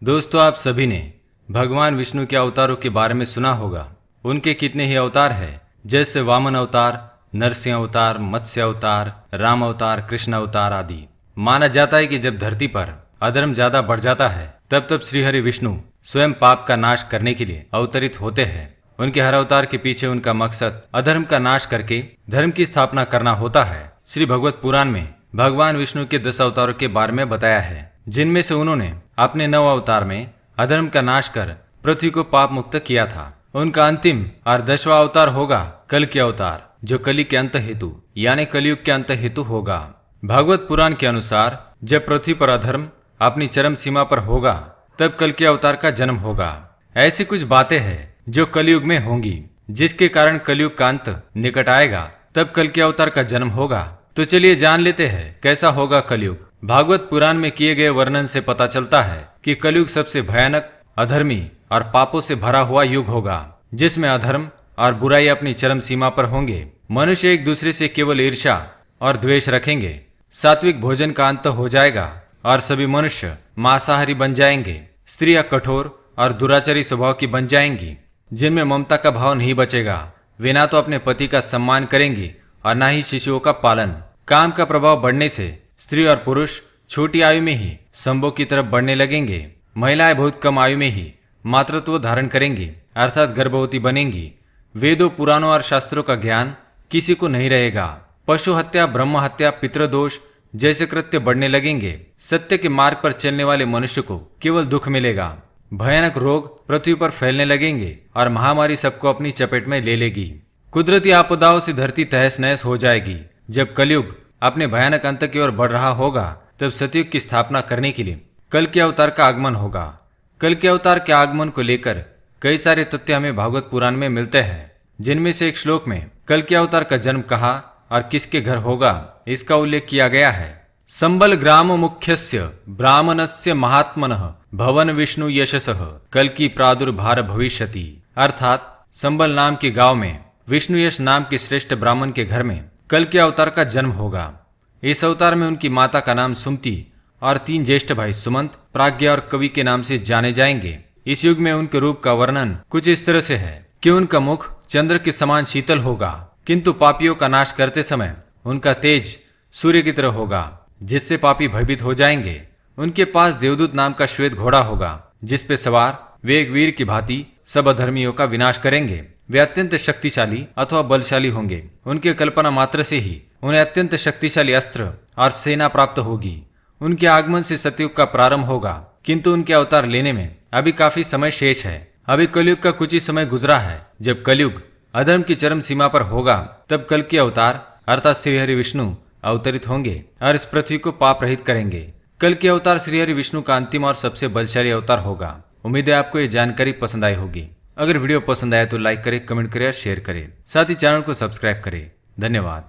दोस्तों, आप सभी ने भगवान विष्णु के अवतारों के बारे में सुना होगा। उनके कितने ही अवतार हैं, जैसे वामन अवतार, नरसिंह अवतार, मत्स्य अवतार, राम अवतार, कृष्ण अवतार आदि। माना जाता है कि जब धरती पर अधर्म ज्यादा बढ़ जाता है तब श्रीहरि विष्णु स्वयं पाप का नाश करने के लिए अवतरित होते हैं। उनके हर अवतार के पीछे उनका मकसद अधर्म का नाश करके धर्म की स्थापना करना होता है। श्री भगवत पुराण में भगवान विष्णु के 10 अवतारों के बारे में बताया है, जिनमें से उन्होंने अपने 9 अवतार में अधर्म का नाश कर पृथ्वी को पाप मुक्त किया था। उनका अंतिम और 10वां अवतार होगा कल के अवतार, जो कली के अंत हेतु यानी कलयुग के अंत हेतु होगा। भागवत पुराण के अनुसार जब पृथ्वी पर अधर्म अपनी चरम सीमा पर होगा तब कल के अवतार का जन्म होगा। ऐसी कुछ बातें हैं जो कलयुग में होंगी, जिसके कारण कलयुग का अंत निकट आएगा, तब कल के अवतार का जन्म होगा। तो चलिए जान लेते हैं कैसा होगा कलयुग। भागवत पुराण में किए गए वर्णन से पता चलता है कि कलयुग सबसे भयानक, अधर्मी और पापों से भरा हुआ युग होगा, जिसमें अधर्म और बुराई अपनी चरम सीमा पर होंगे। मनुष्य एक दूसरे से केवल ईर्ष्या और द्वेष रखेंगे। सात्विक भोजन का अंत हो जाएगा और सभी मनुष्य मांसाहारी बन जाएंगे। स्त्रियां कठोर और दुराचारी स्वभाव की बन जाएंगी, जिनमें ममता का भाव नहीं बचेगा। वे ना तो अपने पति का सम्मान करेंगी और ना ही शिशुओं का पालन। काम का प्रभाव बढ़ने से स्त्री और पुरुष छोटी आयु में ही संभोग की तरफ बढ़ने लगेंगे। महिलाएं बहुत कम आयु में ही मातृत्व धारण करेंगी, अर्थात गर्भवती बनेंगी। वेदों, पुराणों और शास्त्रों का ज्ञान किसी को नहीं रहेगा। पशु हत्या, ब्रह्म हत्या, पितृदोष जैसे कृत्य बढ़ने लगेंगे। सत्य के मार्ग पर चलने वाले मनुष्य को केवल दुख मिलेगा। भयानक रोग पृथ्वी पर फैलने लगेंगे और महामारी सबको अपनी चपेट में ले लेगी। कुदरती आपदाओं से धरती तहस नहस हो जाएगी। जब कलयुग अपने भयानक अंत की ओर बढ़ रहा होगा तब सतयुग की स्थापना करने के लिए कल के अवतार का आगमन होगा। कल के अवतार के आगमन को लेकर कई सारे तथ्य हमें भागवत पुराण में मिलते हैं, जिनमें से एक श्लोक में कल के अवतार का जन्म कहाँ और किसके घर होगा, इसका उल्लेख किया गया है। संबल ग्राम मुख्यस्य ब्राह्मणस्य महात्मनः भवन विष्णु यशसः कल की प्रादुर्भार भविष्यति। अर्थात संबल नाम के गांव में विष्णु यश नाम के श्रेष्ठ ब्राह्मण के घर में कल के अवतार का जन्म होगा। इस अवतार में उनकी माता का नाम सुमति और 3 ज्येष्ठ भाई सुमंत, प्राज्ञा और कवि के नाम से जाने जाएंगे। इस युग में उनके रूप का वर्णन कुछ इस तरह से है कि उनका मुख चंद्र के समान शीतल होगा, किंतु पापियों का नाश करते समय उनका तेज सूर्य की तरह होगा, जिससे पापी भयभीत हो जाएंगे। उनके पास देवदूत नाम का श्वेत घोड़ा होगा, जिस पे सवार वे एक वीर की भांति सब अधर्मियों का विनाश करेंगे। वे अत्यंत शक्तिशाली अथवा बलशाली होंगे। उनके कल्पना मात्र से ही उन्हें अत्यंत शक्तिशाली अस्त्र और सेना प्राप्त होगी। उनके आगमन से सतयुग का प्रारंभ होगा, किंतु उनके अवतार लेने में अभी काफी समय शेष है। अभी कलयुग का कुछ ही समय गुजरा है। जब कलयुग अधर्म की चरम सीमा पर होगा तब कल के अवतार अर्थात श्रीहरि विष्णु अवतरित होंगे और इस पृथ्वी को पाप रहित करेंगे। कल के अवतार श्रीहरि विष्णु का अंतिम और सबसे बलशाली अवतार होगा। उम्मीद है आपको ये जानकारी पसंद आई होगी। अगर वीडियो पसंद आया तो लाइक करें, कमेंट करें और शेयर करें। साथ ही चैनल को सब्सक्राइब करें। धन्यवाद।